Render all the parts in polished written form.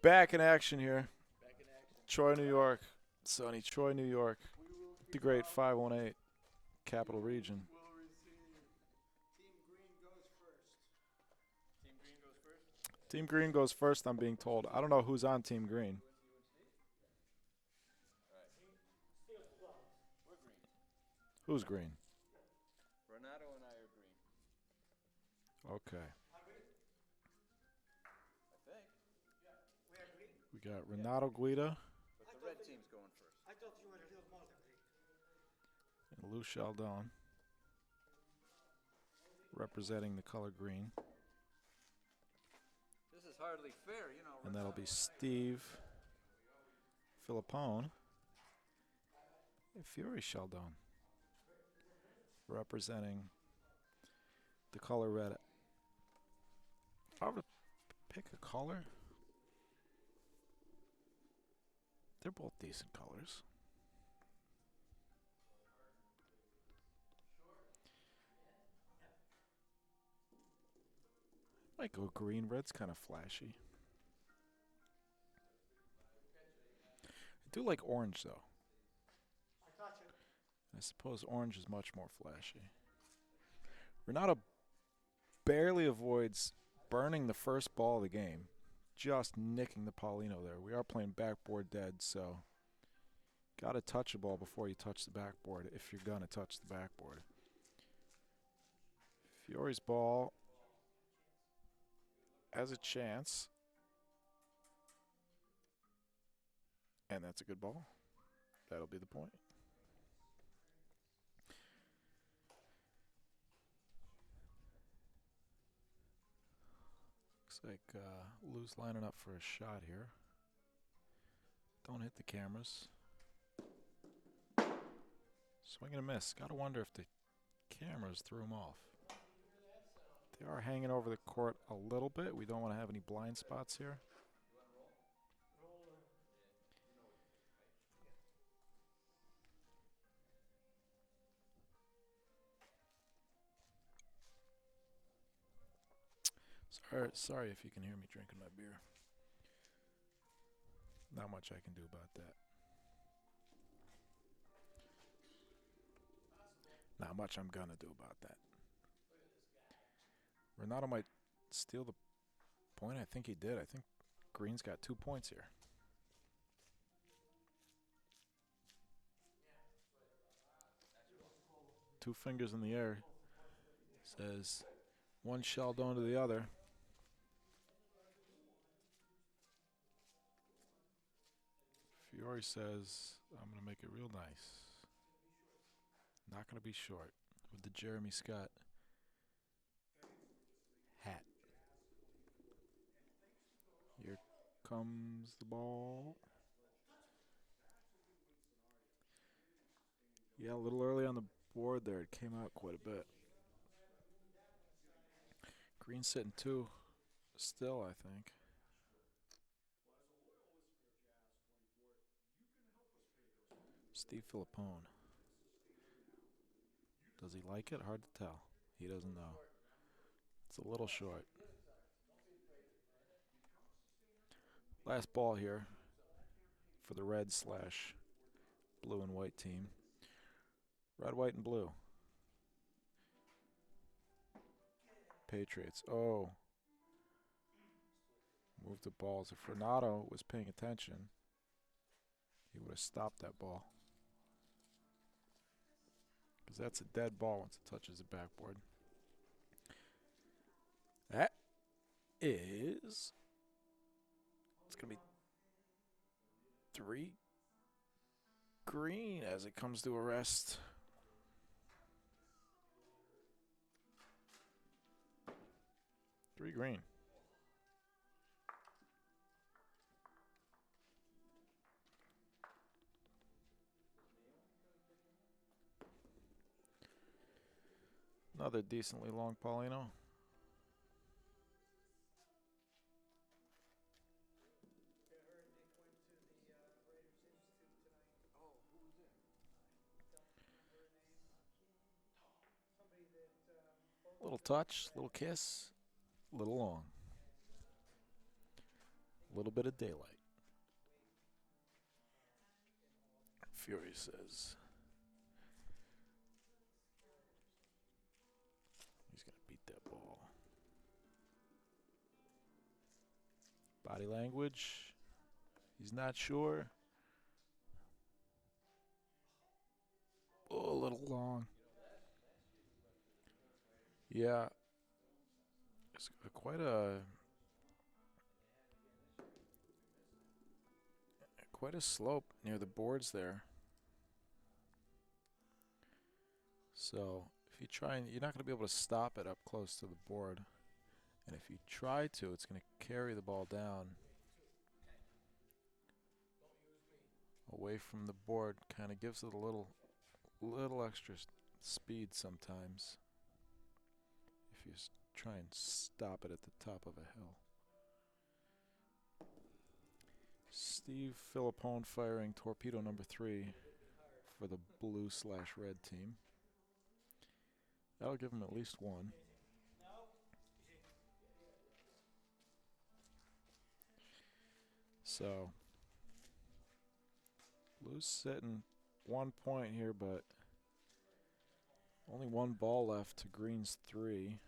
Back in action here. Troy, New York. Sunny Troy, New York. The great 518 capital region. Team Green goes first, I'm being told. I don't know who's on Team Green. Who's green? Renato and I are green. Okay. I think. We got Renato Guida But the red team's going first. I thought you were a little more than green. and Lou Sheldon representing the color green. This is hardly fair, you know. And that'll be Steve Filippone and Fiore Sheldon representing the color red. If I were to pick a color, they're both decent colors. Might go green. Red's kind of flashy. I do like orange, though. I suppose orange is much more flashy. Renato barely avoids burning the first ball of the game, just nicking the Paulino there. We are playing backboard dead, so got to touch the ball before you touch the backboard if you're going to touch the backboard. Fiore's ball has a chance. And that's a good ball. That'll be the point. Looks like Lou's lining up for a shot here. Don't hit the cameras. Swing and a miss. Gotta wonder if the cameras threw him off. They are hanging over the court a little bit. We don't want to have any blind spots here. Sorry if you can hear me drinking my beer. Not much I can do about that. Not much I'm gonna do about that. Renato might steal the point. I think he did. I think Green's got 2 points here. Two fingers in the air. Says one Sheldon to the other. Fiore says, I'm going to make it real nice. Not going to be short with the Jeremy Scott hat. Here comes the ball. Yeah, a little early on the board there. It came out quite a bit. Green sitting 2 still, I think. Steve Filippone. Does he like it? Hard to tell. He doesn't know. It's a little short. Last ball here for the red / blue and white team. Red, white, and blue. Patriots. Oh. Moved the balls. If Renato was paying attention, he would have stopped that ball. Because that's a dead ball once it touches the backboard. That is... It's going to be 3 green as it comes to a rest. Three green. Another decently long Paulino. Little touch, little kiss, little long. A little bit of daylight. Fiore says he's going to beat that ball. Body language. He's not sure. Oh, a little long. Yeah. It's quite a slope near the boards there. So if you try, and you're not going to be able to stop it up close to the board. And if you try to, it's going to carry the ball down away from the board. Kind of gives it a little extra speed sometimes if you try and stop it at the top of a hill. Steve Filippone firing torpedo number 3 for the blue/red team. That'll give him at least one. So, blue's sitting 1 point here, but only 1 ball left to green's 3.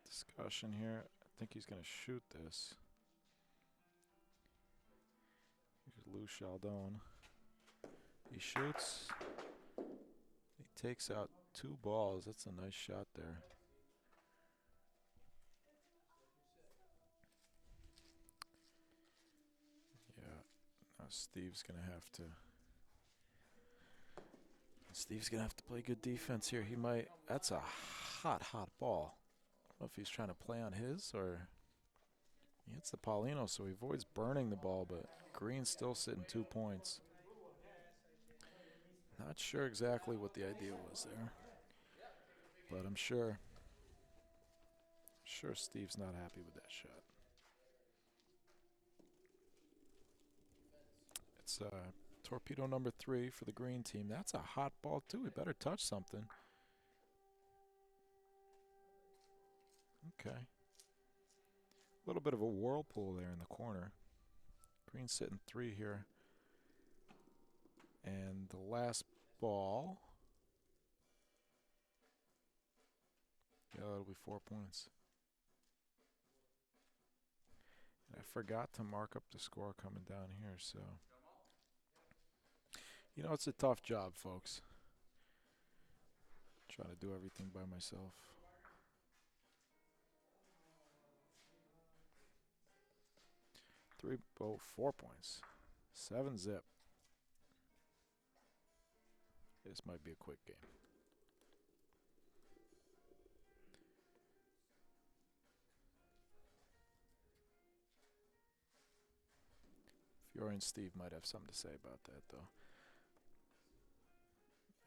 Discussion here. I think he's going to shoot this. Here's Lou Chaldon. He shoots. He takes out 2 balls. That's a nice shot there. Yeah. Now Steve's going to have to play good defense here. He might. That's a hot ball. I don't know if he's trying to play on his or he hits the Paulino, so he avoids burning the ball, but green's still sitting 2 points. Not sure exactly what the idea was there, but I'm sure Steve's not happy with that shot. It's torpedo number 3 for the green team. That's a hot ball too. He better touch something. Okay. A little bit of a whirlpool there in the corner. Green's sitting 3 here. And the last ball. Yeah, that'll be 4 points. And I forgot to mark up the score coming down here, so. You know, it's a tough job, folks. Trying to do everything by myself. 4 points. 7-zip. This might be a quick game. Fiore and Steve might have something to say about that, though.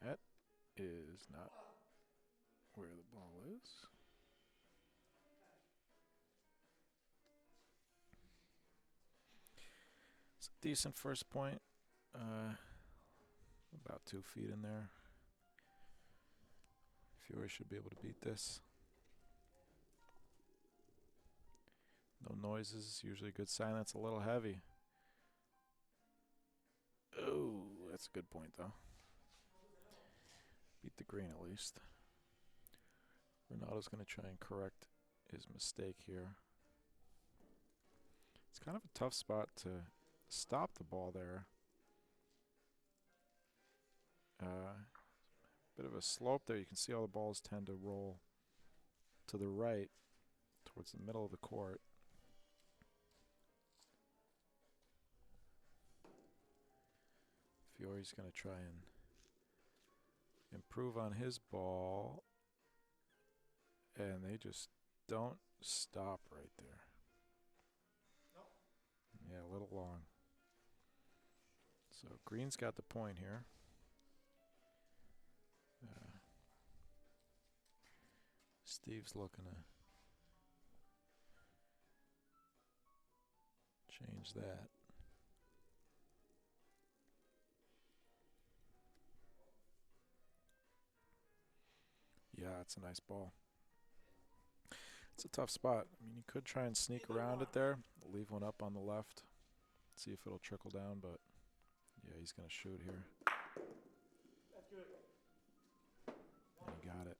That is not where the ball is. It's a decent first point. About 2 feet in there. Fiore should be able to beat this. No noises, usually a good sign. That's a little heavy. Oh, that's a good point, though. Beat the green at least. Renato's going to try and correct his mistake here. It's kind of a tough spot to stop the ball there. Bit of a slope there. You can see all the balls tend to roll to the right towards the middle of the court. Fiore's going to try and improve on his ball. And they just don't stop right there. Yeah, a little long. So green's got the point here. Steve's looking to change that. That's a nice ball. It's a tough spot. I mean, you could try and sneak around it there, leave one up on the left, see if it'll trickle down, but yeah, he's going to shoot here. And he got it.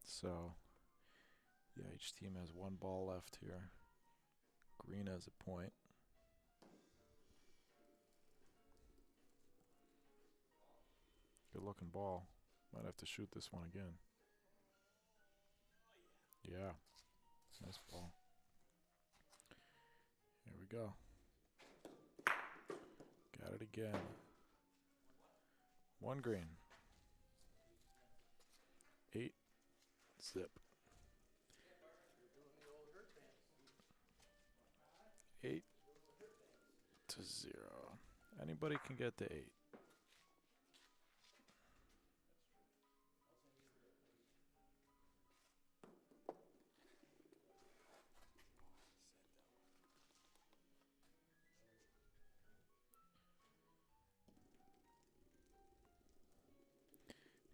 So, yeah, each team has one ball left here. Green has a point. Good looking ball. Might have to shoot this one again. Yeah. Nice ball. Here we go. Got it again. One green. 8 zip. 8 to 0. Anybody can get to 8.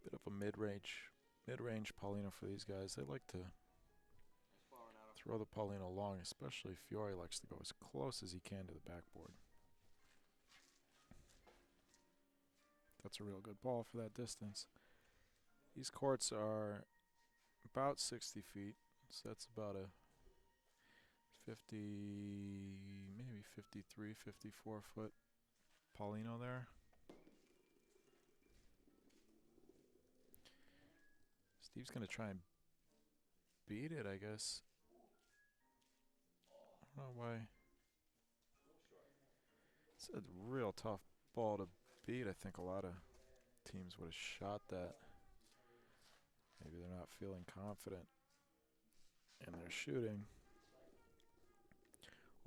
Bit of a mid-range Paulino for these guys. They like to throw the Paulino long, especially Fiore likes to go as close as he can to the backboard. That's a real good ball for that distance. These courts are about 60 feet, so that's about a 50, maybe 53, 54 foot Paulino there. Steve's going to try and beat it, I guess. I don't know why. It's a real tough ball to beat. I think a lot of teams would have shot that. Maybe they're not feeling confident in their shooting.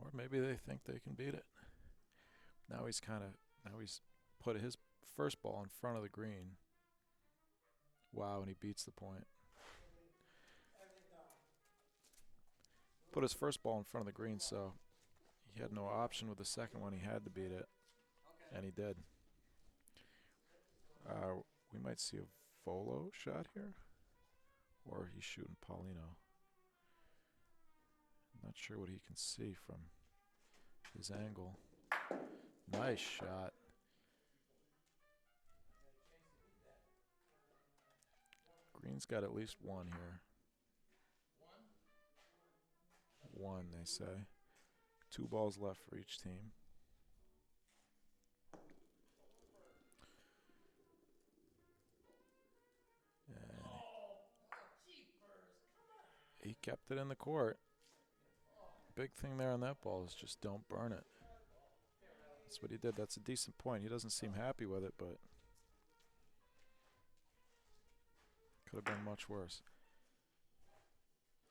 Or maybe they think they can beat it. Now he's put his first ball in front of the green. Wow, and he beats the point. Put his first ball in front of the green, so he had no option with the second one. He had to beat it, and he did. We might see a volo shot here, or he's shooting Paulino. Not sure what he can see from his angle. Nice shot. Green's got at least one here. One, they say. 2 balls left for each team. And he kept it in the court. Big thing there on that ball is just don't burn it. That's what he did. That's a decent point. He doesn't seem happy with it, but could have been much worse.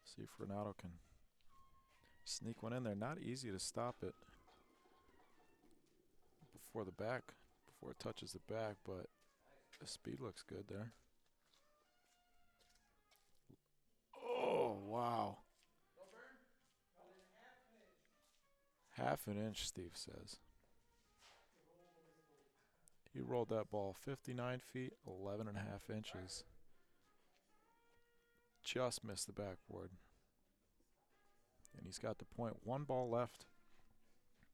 See if Renato can sneak one in there. Not easy to stop it before it touches the back, but the speed looks good there. Oh, wow. Half an inch, Steve says. He rolled that ball 59 feet, 11 and a half inches. Just missed the backboard. And he's got the point. 1 ball left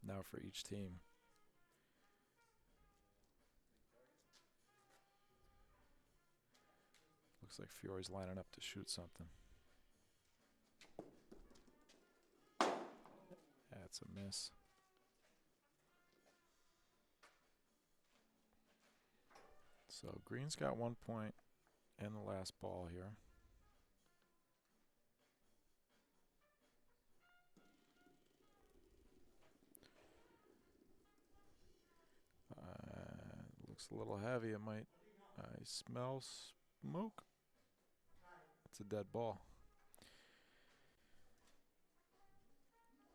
now for each team. Looks like Fiore's lining up to shoot something. That's a miss. So Green's got 1 point and the last ball here. Looks a little heavy. It might. I smell smoke. It's a dead ball.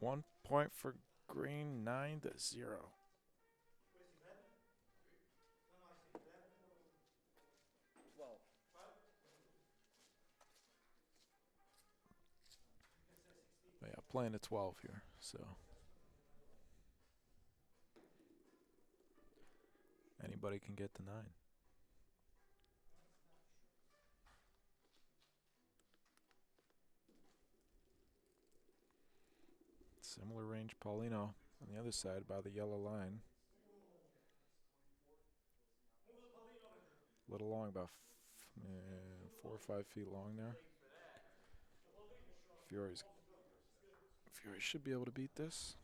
1 point for Green, 9 to 0. Yeah, playing at 12 here, so. Anybody can get to 9. Similar range Paulino on the other side by the yellow line. A little long, about 4 or 5 feet long there. Fiore should be able to beat this.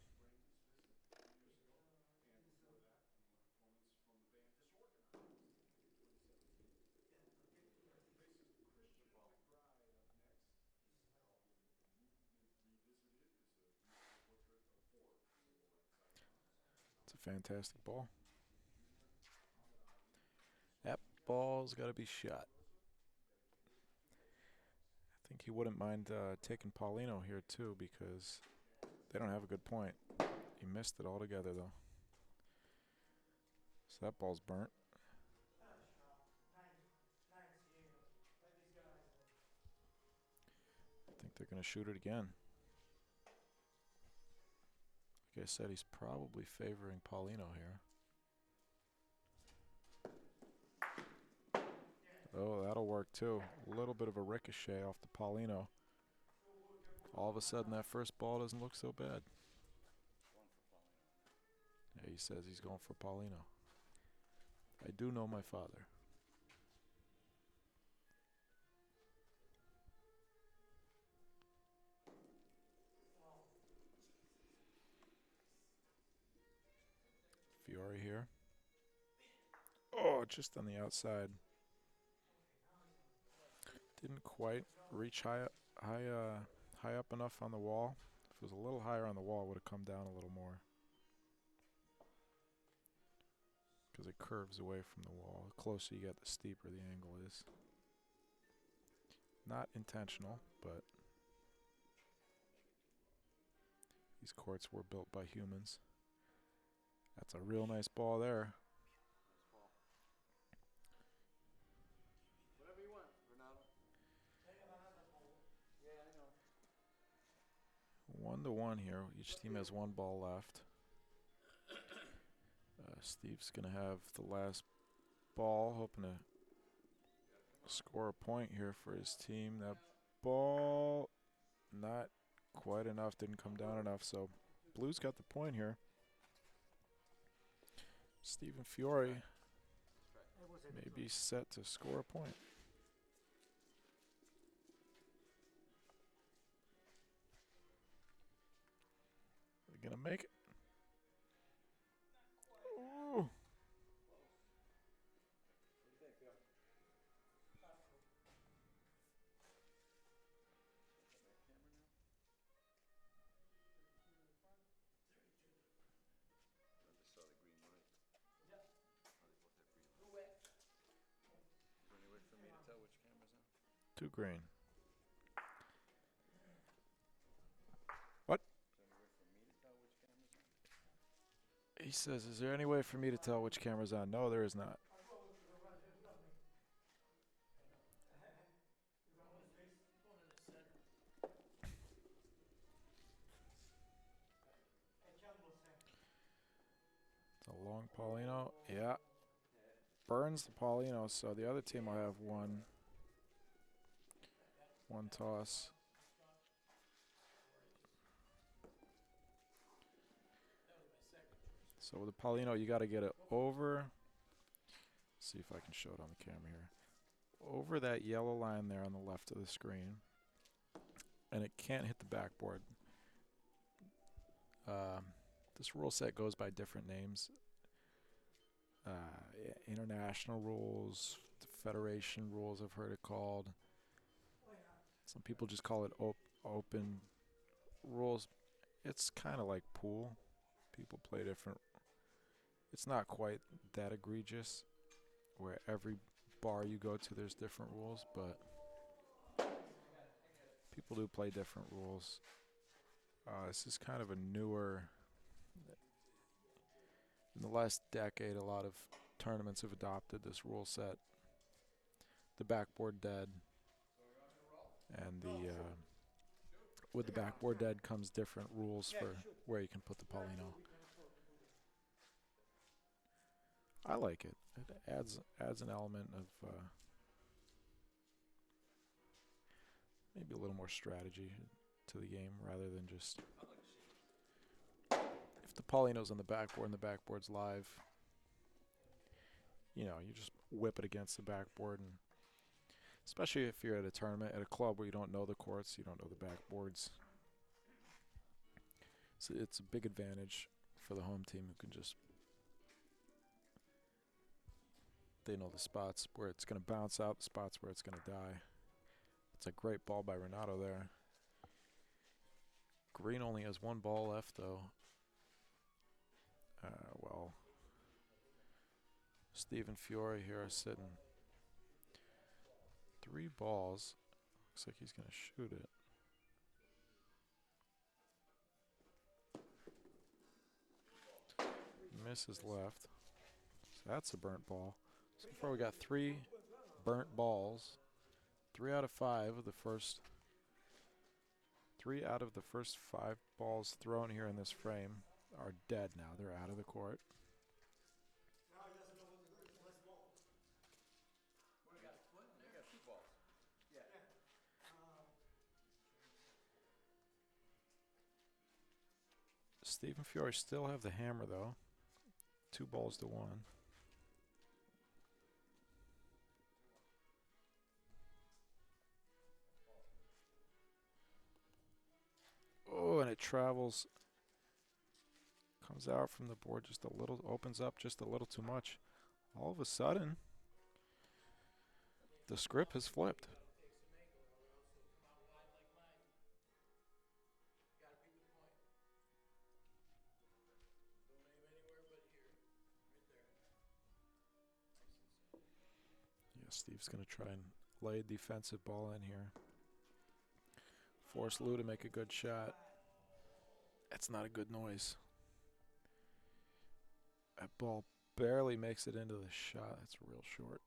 It's a fantastic ball. That ball's got to be shot. I think he wouldn't mind taking Paulino here too because they don't have a good point. He missed it altogether though. So that ball's burnt. I think they're going to shoot it again. Like I said, he's probably favoring Paulino here. Oh, that'll work too. A little bit of a ricochet off the Paulino. All of a sudden, that first ball doesn't look so bad. Yeah, he says he's going for Paulino. I do know my father. Fiore here. Oh, just on the outside. Didn't quite reach high up enough on the wall. If it was a little higher on the wall, it would have come down a little more. Because it curves away from the wall. The closer you get, the steeper the angle is. Not intentional, but these courts were built by humans. That's a real nice ball there. Nice ball. Whatever you want, Renato. Yeah, I know. 1-1 here. Each team has 1 ball left. Steve's going to have the last ball, hoping to score a point here for his team. That ball, not quite enough, didn't come down enough, so Blues got the point here. Steven Fiore may be set to score a point. Are they going to make it? Ooh. What do you think, Phil? I just saw the green light. Oh, they both have green lights. Is there any way for me to tell which camera's on? 2 green. He says, is there any way for me to tell which camera's on? No, there is not. It's a long Paulino. Yeah. Burns the Paulino, so the other team will have one toss. So with the Paulino, you got to get it over. Let's see if I can show it on the camera here. Over that yellow line there on the left of the screen. And it can't hit the backboard. This rule set goes by different names. International rules, federation rules I've heard it called. Some people just call it open rules. It's kind of like pool. People play different. It's not quite that egregious where every bar you go to there's different rules, but people do play different rules. This is kind of a newer. In the last decade, a lot of tournaments have adopted this rule set. The backboard dead, and with the backboard dead comes different rules for where you can put the Paulino. I like it. It adds an element of maybe a little more strategy to the game rather than just if the Paulino's on the backboard and the backboard's live, you just whip it against the backboard, and especially if you're at a tournament at a club where you don't know the courts, you don't know the backboards. So it's a big advantage for the home team who can they know the spots where it's going to bounce out, the spots where it's going to die. It's a great ball by Renato there. Green only has one ball left, though. Well, Steve and Fiore here are sitting 3 balls. Looks like he's going to shoot it. Misses left. So that's a burnt ball. So far we got 3 burnt balls. 3 out of 5 of the first 5 balls thrown here in this frame are dead now. They're out of the court. Steve and Fiore still have the hammer, though. 2 balls to 1. Oh, and it travels. Comes out from the board just a little, opens up just a little too much. All of a sudden, the script has flipped. Yeah, Steve's going to try and lay a defensive ball in here. Force Lou to make a good shot. That's not a good noise. That ball barely makes it into the shot. That's real short.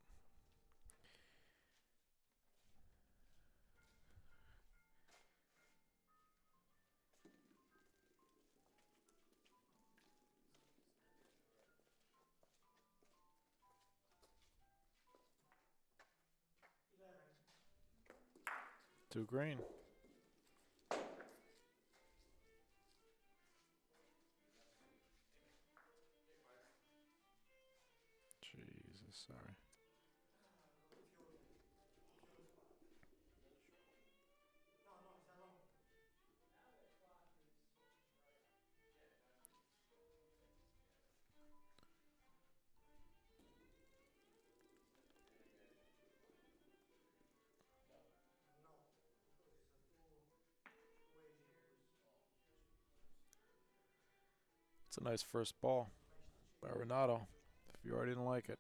To green. Jesus, sorry. It's a nice first ball by Renato. If you already didn't like it.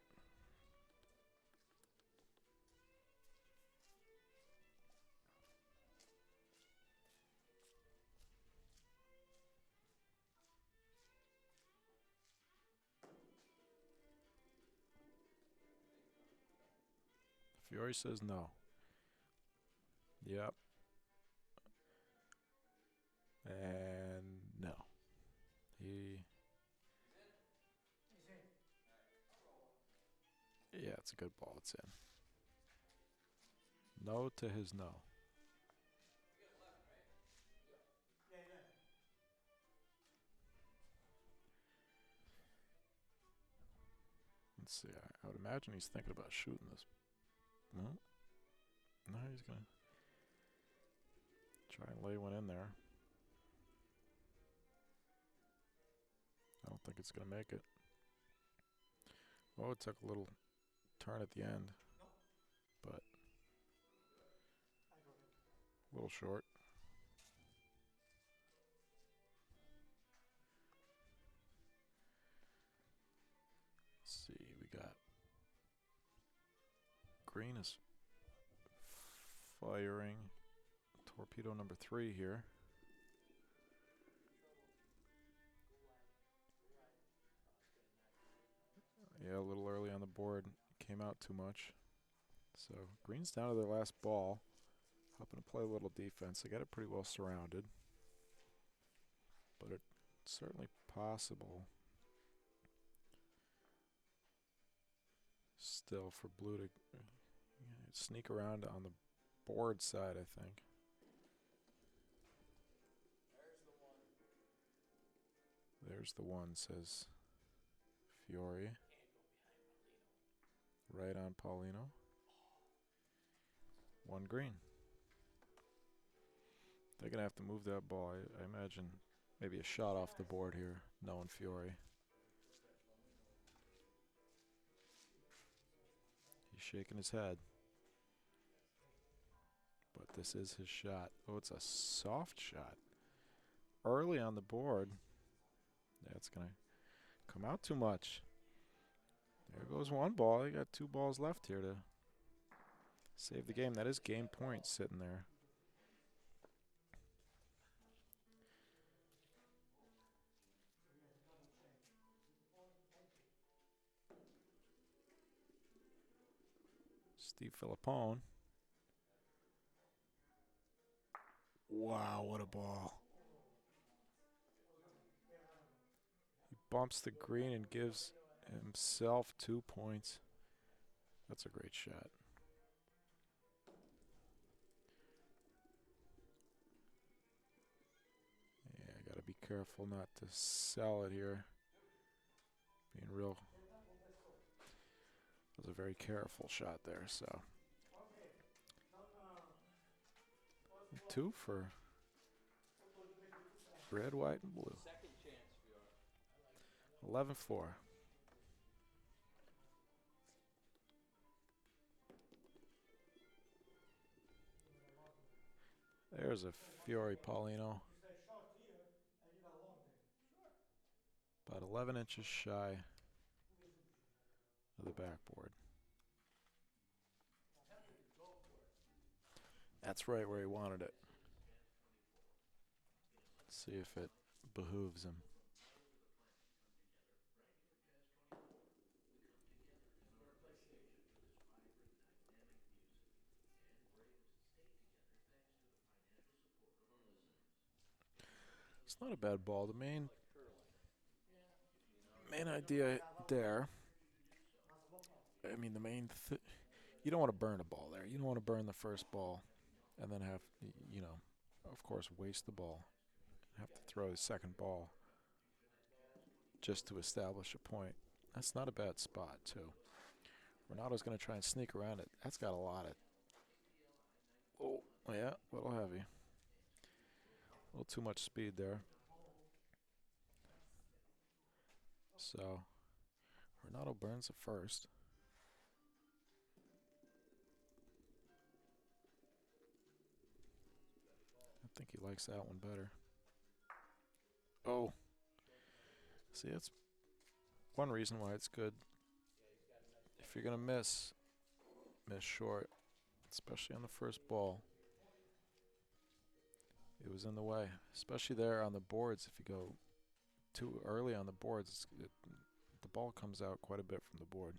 Fiore says no. Yep. And no. Yeah, it's a good ball. It's in. No to his no. Let's see. I would imagine he's thinking about shooting this. No. No, he's going to try and lay one in there. I don't think it's going to make it. Oh, it took a little turn at the end. But a little short. Let's see. We got green is firing torpedo number 3 here. Yeah, a little early on the board. Came out too much. So green's down to their last ball. Hoping to play a little defense. They got it pretty well surrounded. But it's certainly possible still for blue to sneak around on the board side, I think. There's the one, says Fiore. Right on Paulino. One green. They're going to have to move that ball. I imagine maybe a shot off the board here, knowing Fiore. He's shaking his head. But this is his shot. Oh, it's a soft shot. Early on the board. That's going to come out too much. There goes one ball. They got 2 balls left here to save the game. That is game point sitting there. Steve Filippone. Wow, what a ball. He bumps the green and gives himself 2 points. That's a great shot. Yeah, I gotta be careful not to sell it here. Being real. That was a very careful shot there, so. 2 for red, white, and blue. 11-4. There's a Fiore Paulino. About 11 inches shy of the backboard. That's right where he wanted it. Let's see if it behooves him. It's not a bad ball. The main idea there, I mean, you don't want to burn a ball there. You don't want to burn the first ball and then have, of course, waste the ball. Have to throw the second ball just to establish a point. That's not a bad spot, too. Renato's going to try and sneak around it. That's got a lot of... Oh, yeah, a little heavy. A little too much speed there. So, Renato burns the first. I think he likes that one better. Oh. See, that's one reason why it's good. If you're going to miss short, especially on the first ball. It was in the way, especially there on the boards. If you go too early on the boards, the ball comes out quite a bit from the board.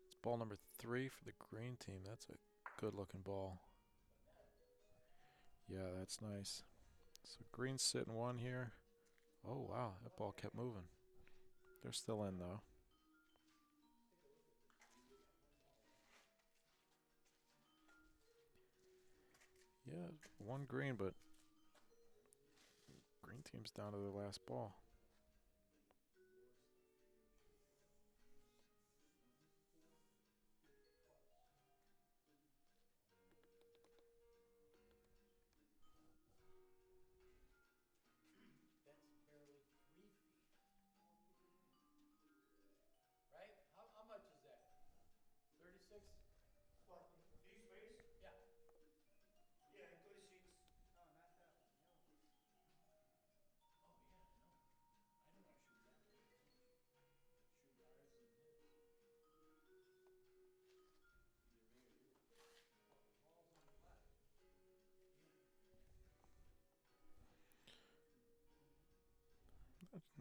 It's ball number 3 for the green team. That's a good-looking ball. Yeah, that's nice. So green's sitting 1 here. Oh, wow, that ball kept moving. They're still in, though. Yeah, 1 green, but green team's down to their last ball.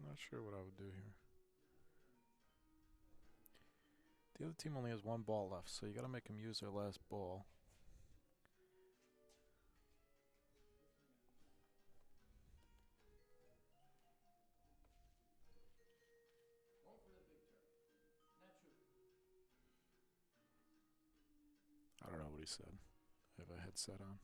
Not sure what I would do here. The other team only has 1 ball left, so you got to make them use their last ball. he said. I have a headset on.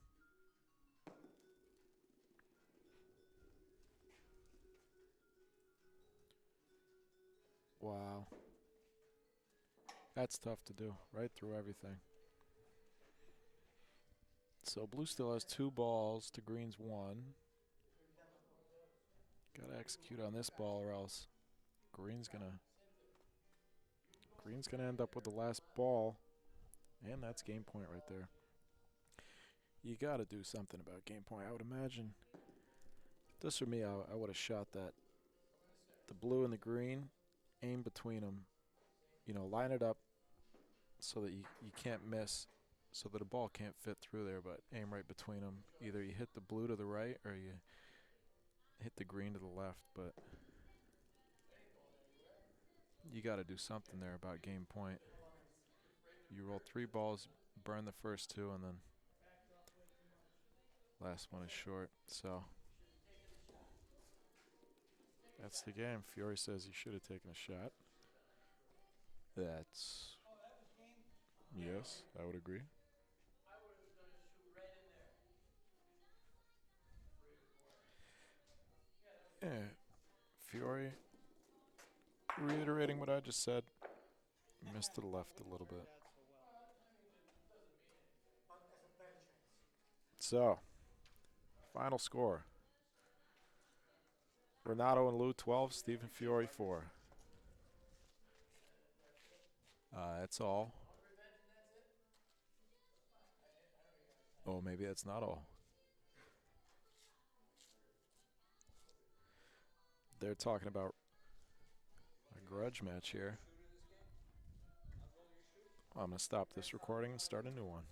Wow. That's tough to do, right through everything. So blue still has 2 balls to green's 1. Got to execute on this ball or else green's gonna end up with the last ball, and that's game point right there. You got to do something about game point. I would imagine. If this were me, I would have shot that. The blue and the green, aim between them. You know, line it up so that you can't miss, so that a ball can't fit through there, but aim right between them. Either you hit the blue to the right or you hit the green to the left, but you got to do something there about game point. You roll 3 balls, burn the first 2, and then last one is short. So that's the game. Fiore says he should have taken a shot. That's, yes, I would agree. Yeah, Fiore, reiterating what I just said, missed to the left a little bit. So, final score. Renato and Lou 12, Stephen Fiore 4. That's all. Oh, maybe that's not all. They're talking about a grudge match here. I'm going to stop this recording and start a new one.